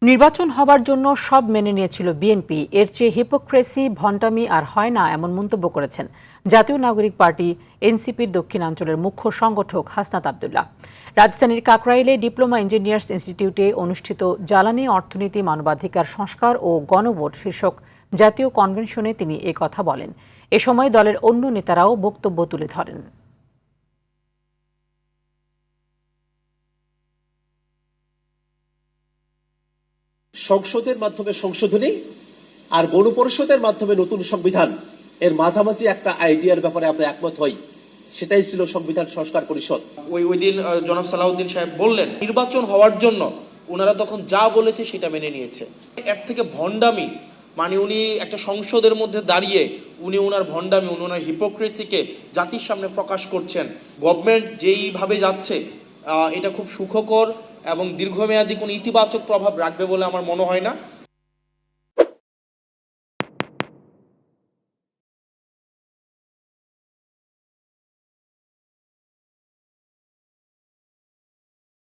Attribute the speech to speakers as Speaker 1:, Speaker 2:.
Speaker 1: নির্বাচন হবার জন্য সব মেনে নিয়েছিল বিএনপি, এর চেয়ে হিপোক্রেসি, ভণ্ডামি আর হয় না এমন মন্তব্য করেছেন জাতীয় নাগরিক পার্টি এনসিপির দক্ষিণাঞ্চলের মুখ্য সংগঠক হাসনাত আব্দুল্লাহ। রাজধানীর কাকরাইলে ডিপ্লোমা ইঞ্জিনিয়ার্স ইনস্টিটিউটে অনুষ্ঠিত জ্বালানি অর্থনীতি, মানবাধিকার সংস্কার ও গণভোট শীর্ষক জাতীয় কনভেনশনে তিনি এ কথা বলেন। এ সময় দলের অন্য নেতারাও বক্তব্য তুলে ধরেন।
Speaker 2: সংসদের মাধ্যমে সংশোধনী আর গণপরিষদের মাধ্যমে নতুন সংবিধান এর মাঝামাঝি একটা আইডিয়ার ব্যাপারে আমরা একমত হই, সেটাই ছিল সংবিধান সংস্কার পরিষদ।
Speaker 3: ওই দিন জনাব সালাউদ্দিন সাহেব বললেন নির্বাচন হওয়ার জন্য ওনারা তখন যা বলেছে সেটা মেনে নিয়েছে। এর থেকে ভণ্ডামি মানে উনি একটা সংসদের মধ্যে দাঁড়িয়ে উনি ওনার ভণ্ডামি, ওনার হিপোক্রেসিকে জাতির সামনে প্রকাশ করছেন। গভর্নমেন্ট যেইভাবে যাচ্ছে এটা খুব সুখকর এবং দীর্ঘমেয়াদী কোনো ইতিবাচক প্রভাব রাখবে বলে আমার মনে হয় না।